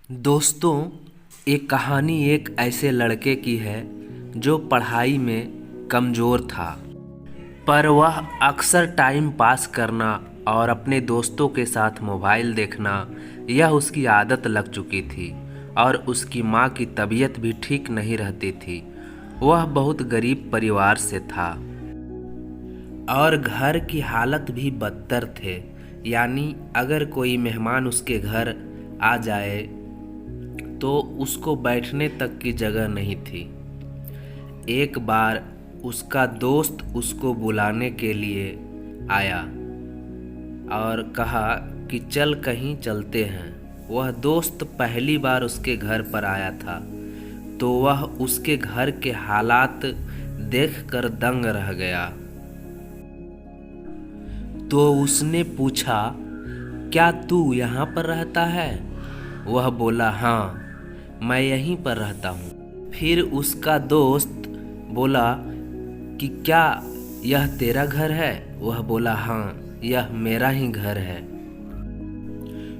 दोस्तों, एक कहानी एक ऐसे लड़के की है जो पढ़ाई में कमज़ोर था, पर वह अक्सर टाइम पास करना और अपने दोस्तों के साथ मोबाइल देखना यह उसकी आदत लग चुकी थी। और उसकी माँ की तबीयत भी ठीक नहीं रहती थी। वह बहुत गरीब परिवार से था और घर की हालत भी बदतर थे। यानी अगर कोई मेहमान उसके घर आ जाए तो उसको बैठने तक की जगह नहीं थी। एक बार उसका दोस्त उसको बुलाने के लिए आया और कहा कि चल कहीं चलते हैं। वह दोस्त पहली बार उसके घर पर आया था तो वह उसके घर के हालात देखकर दंग रह गया। तो उसने पूछा, क्या तू यहाँ पर रहता है? वह बोला, हाँ, मैं यहीं पर रहता हूँ। फिर उसका दोस्त बोला कि क्या यह तेरा घर है? वह बोला, हाँ, यह मेरा ही घर है।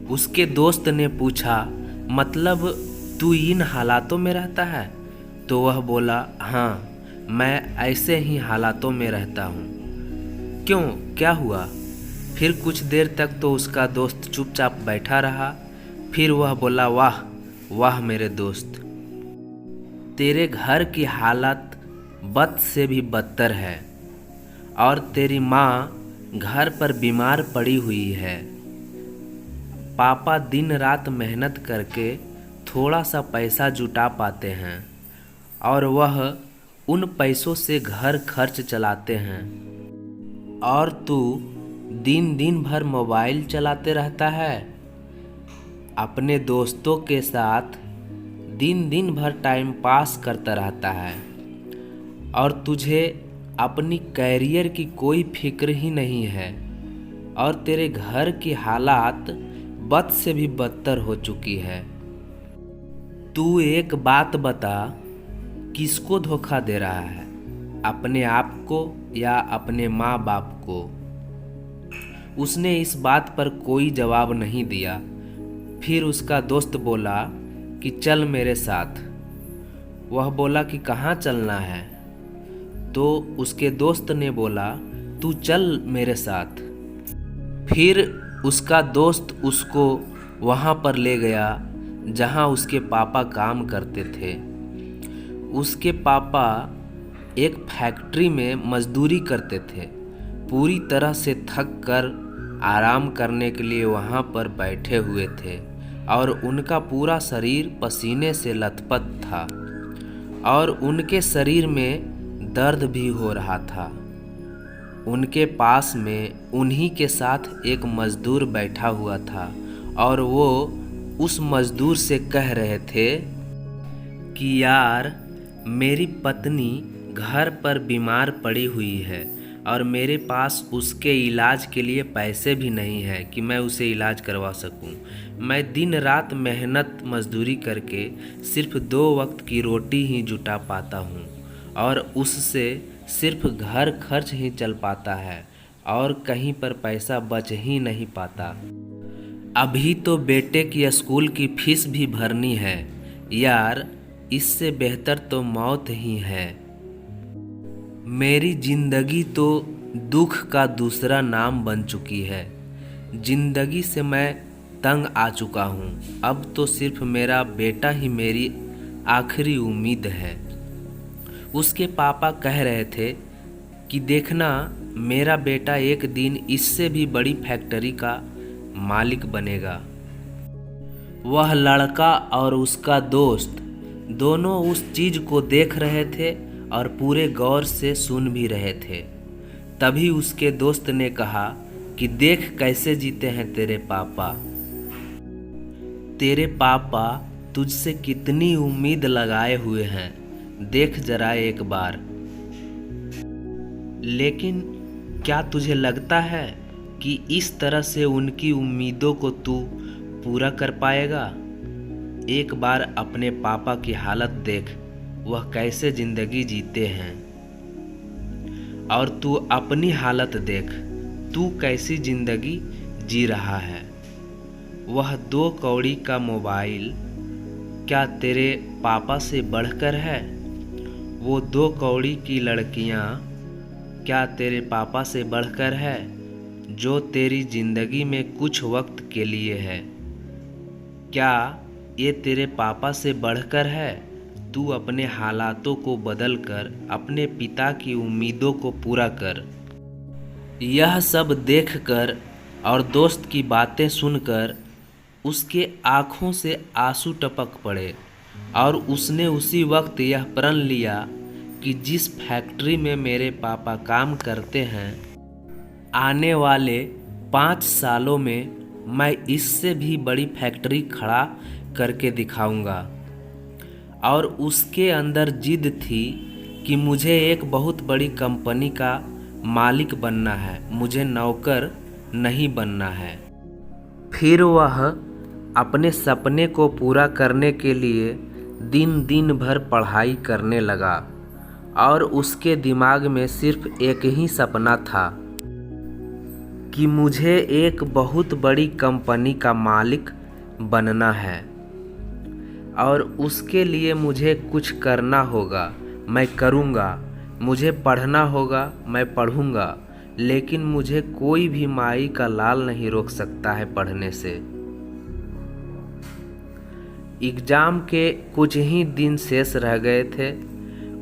उसके दोस्त ने पूछा, मतलब तू इन हालातों में रहता है? तो वह बोला, हाँ, मैं ऐसे ही हालातों में रहता हूँ। क्यों, क्या हुआ? फिर कुछ देर तक तो उसका दोस्त चुपचाप बैठा रहा। फिर वह बोला, वाह वाह मेरे दोस्त, तेरे घर की हालत बद से भी बदतर है और तेरी माँ घर पर बीमार पड़ी हुई है। पापा दिन रात मेहनत करके थोड़ा सा पैसा जुटा पाते हैं और वह उन पैसों से घर खर्च चलाते हैं, और तू दिन दिन भर मोबाइल चलाते रहता है। अपने दोस्तों के साथ दिन दिन भर टाइम पास करता रहता है और तुझे अपनी कैरियर की कोई फिक्र ही नहीं है। और तेरे घर की हालात बद से भी बदतर हो चुकी है। तू एक बात बता, किसको धोखा दे रहा है, अपने आप को या अपने माँ बाप को? उसने इस बात पर कोई जवाब नहीं दिया। फिर उसका दोस्त बोला कि चल मेरे साथ। वह बोला कि कहाँ चलना है? तो उसके दोस्त ने बोला, तू चल मेरे साथ। फिर उसका दोस्त उसको वहाँ पर ले गया जहाँ उसके पापा काम करते थे। उसके पापा एक फैक्ट्री में मजदूरी करते थे। पूरी तरह से थक कर आराम करने के लिए वहाँ पर बैठे हुए थे और उनका पूरा शरीर पसीने से लथपथ था और उनके शरीर में दर्द भी हो रहा था। उनके पास में उन्हीं के साथ एक मजदूर बैठा हुआ था और वो उस मजदूर से कह रहे थे कि यार, मेरी पत्नी घर पर बीमार पड़ी हुई है और मेरे पास उसके इलाज के लिए पैसे भी नहीं है कि मैं उसे इलाज करवा सकूं। मैं दिन रात मेहनत मजदूरी करके सिर्फ 2 वक्त की रोटी ही जुटा पाता हूं और उससे सिर्फ घर खर्च ही चल पाता है और कहीं पर पैसा बच ही नहीं पाता। अभी तो बेटे की स्कूल की फीस भी भरनी है। यार, इससे बेहतर तो मौत ही है। मेरी जिंदगी तो दुख का दूसरा नाम बन चुकी है। जिंदगी से मैं तंग आ चुका हूँ। अब तो सिर्फ मेरा बेटा ही मेरी आखिरी उम्मीद है। उसके पापा कह रहे थे कि देखना, मेरा बेटा एक दिन इससे भी बड़ी फैक्ट्री का मालिक बनेगा। वह लड़का और उसका दोस्त दोनों उस चीज़ को देख रहे थे और पूरे गौर से सुन भी रहे थे। तभी उसके दोस्त ने कहा कि देख कैसे जीते हैं तेरे पापा। तेरे पापा तुझसे कितनी उम्मीद लगाए हुए हैं, देख जरा एक बार। लेकिन क्या तुझे लगता है कि इस तरह से उनकी उम्मीदों को तू पूरा कर पाएगा? एक बार अपने पापा की हालत देख, वह कैसे जिंदगी जीते हैं, और तू अपनी हालत देख, तू कैसी जिंदगी जी रहा है। वह 2 कौड़ी का मोबाइल क्या तेरे पापा से बढ़कर है? वो 2 कौड़ी की लड़कियां क्या तेरे पापा से बढ़कर है, जो तेरी ज़िंदगी में कुछ वक्त के लिए है? क्या ये तेरे पापा से बढ़कर है? तू अपने हालातों को बदल कर अपने पिता की उम्मीदों को पूरा कर। यह सब देखकर और दोस्त की बातें सुनकर उसके आँखों से आंसू टपक पड़े और उसने उसी वक्त यह प्रण लिया कि जिस फैक्ट्री में मेरे पापा काम करते हैं, आने वाले 5 सालों में मैं इससे भी बड़ी फैक्ट्री खड़ा करके दिखाऊंगा। और उसके अंदर जिद थी कि मुझे एक बहुत बड़ी कंपनी का मालिक बनना है, मुझे नौकर नहीं बनना है। फिर वह अपने सपने को पूरा करने के लिए दिन दिन भर पढ़ाई करने लगा और उसके दिमाग में सिर्फ एक ही सपना था कि मुझे एक बहुत बड़ी कंपनी का मालिक बनना है और उसके लिए मुझे कुछ करना होगा, मैं करूँगा। मुझे पढ़ना होगा, मैं पढ़ूँगा, लेकिन मुझे कोई भी माई का लाल नहीं रोक सकता है पढ़ने से। एग्ज़ाम के कुछ ही दिन शेष रह गए थे।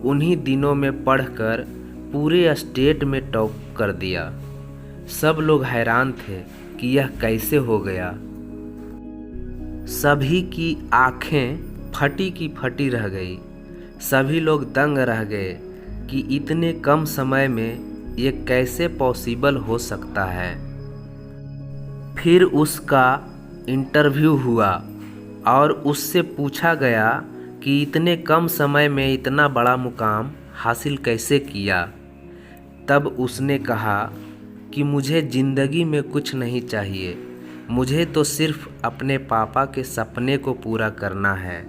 उन्हीं दिनों में पढ़कर पूरे स्टेट में टॉप कर दिया। सब लोग हैरान थे कि यह कैसे हो गया। सभी की आंखें फटी की फटी रह गई। सभी लोग दंग रह गए कि इतने कम समय में ये कैसे पॉसिबल हो सकता है। फिर उसका इंटरव्यू हुआ और उससे पूछा गया कि इतने कम समय में इतना बड़ा मुकाम हासिल कैसे किया। तब उसने कहा कि मुझे ज़िंदगी में कुछ नहीं चाहिए, मुझे तो सिर्फ अपने पापा के सपने को पूरा करना है।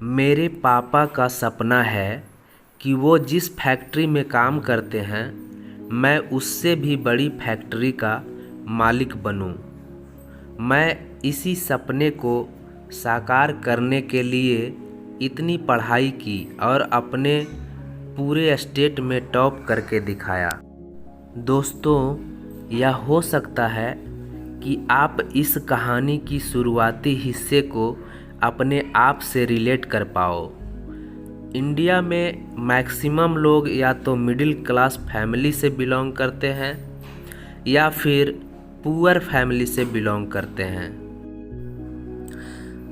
मेरे पापा का सपना है कि वो जिस फैक्ट्री में काम करते हैं, मैं उससे भी बड़ी फैक्ट्री का मालिक बनूं। मैं इसी सपने को साकार करने के लिए इतनी पढ़ाई की और अपने पूरे स्टेट में टॉप करके दिखाया। दोस्तों, यह हो सकता है कि आप इस कहानी की शुरुआती हिस्से को अपने आप से रिलेट कर पाओ। इंडिया में मैक्सिमम लोग या तो मिडिल क्लास फैमिली से बिलोंग करते हैं या फिर पुअर फैमिली से बिलोंग करते हैं।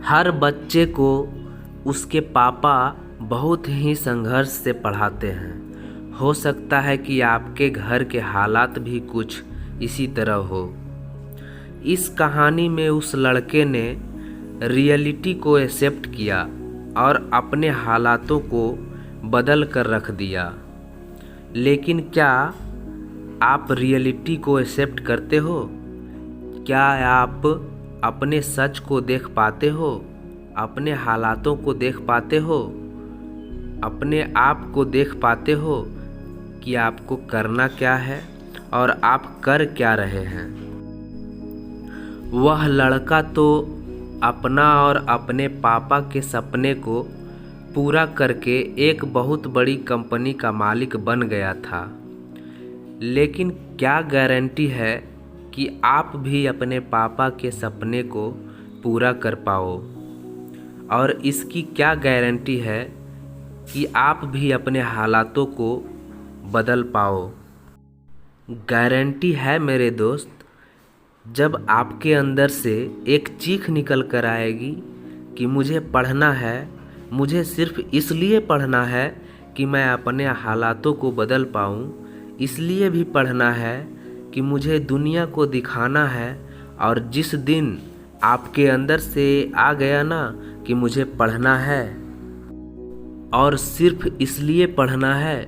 हर बच्चे को उसके पापा बहुत ही संघर्ष से पढ़ाते हैं। हो सकता है कि आपके घर के हालात भी कुछ इसी तरह हो। इस कहानी में उस लड़के ने रियलिटी को एक्सेप्ट किया और अपने हालातों को बदल कर रख दिया। लेकिन क्या आप रियलिटी को एक्सेप्ट करते हो? क्या आप अपने सच को देख पाते हो? अपने हालातों को देख पाते हो? अपने आप को देख पाते हो कि आपको करना क्या है और आप कर क्या रहे हैं? वह लड़का तो अपना और अपने पापा के सपने को पूरा करके एक बहुत बड़ी कंपनी का मालिक बन गया था। लेकिन क्या गारंटी है कि आप भी अपने पापा के सपने को पूरा कर पाओ? और इसकी क्या गारंटी है कि आप भी अपने हालातों को बदल पाओ? गारंटी है मेरे दोस्त, जब आपके अंदर से एक चीख निकल कर आएगी कि मुझे पढ़ना है, मुझे सिर्फ इसलिए पढ़ना है कि मैं अपने हालातों को बदल पाऊँ, इसलिए भी पढ़ना है कि मुझे दुनिया को दिखाना है। और जिस दिन आपके अंदर से आ गया ना कि मुझे पढ़ना है और सिर्फ इसलिए पढ़ना है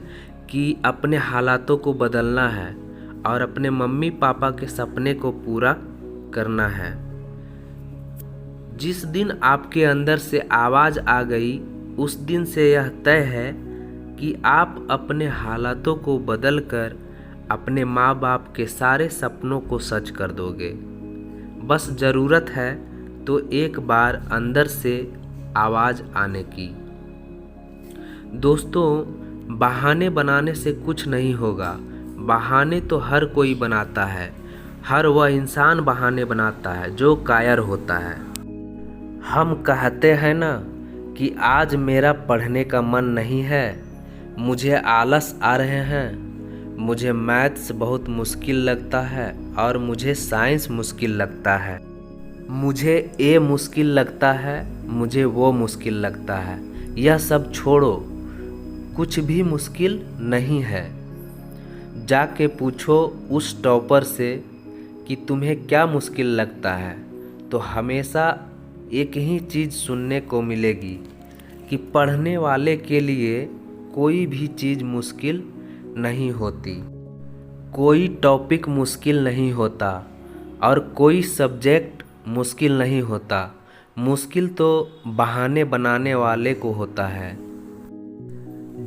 कि अपने हालातों को बदलना है और अपने मम्मी पापा के सपने को पूरा करना है, जिस दिन आपके अंदर से आवाज़ आ गई, उस दिन से यह तय है कि आप अपने हालातों को बदलकर अपने माँ बाप के सारे सपनों को सच कर दोगे। बस ज़रूरत है तो एक बार अंदर से आवाज़ आने की। दोस्तों, बहाने बनाने से कुछ नहीं होगा। बहाने तो हर कोई बनाता है। हर वह इंसान बहाने बनाता है जो कायर होता है। हम कहते हैं ना कि आज मेरा पढ़ने का मन नहीं है, मुझे आलस आ रहे हैं, मुझे मैथ्स बहुत मुश्किल लगता है और मुझे साइंस मुश्किल लगता है, मुझे ए मुश्किल लगता है, मुझे वो मुश्किल लगता है। यह सब छोड़ो, कुछ भी मुश्किल नहीं है। जाके पूछो उस टॉपर से कि तुम्हें क्या मुश्किल लगता है, तो हमेशा एक ही चीज़ सुनने को मिलेगी कि पढ़ने वाले के लिए कोई भी चीज़ मुश्किल नहीं होती, कोई टॉपिक मुश्किल नहीं होता और कोई सब्जेक्ट मुश्किल नहीं होता। मुश्किल तो बहाने बनाने वाले को होता है।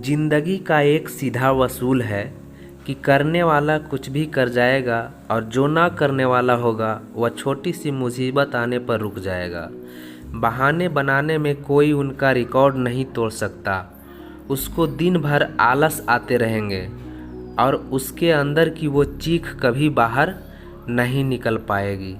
जिंदगी का एक सीधा वसूल है कि करने वाला कुछ भी कर जाएगा और जो ना करने वाला होगा वह छोटी सी मुसीबत आने पर रुक जाएगा। बहाने बनाने में कोई उनका रिकॉर्ड नहीं तोड़ सकता। उसको दिन भर आलस आते रहेंगे और उसके अंदर की वो चीख कभी बाहर नहीं निकल पाएगी।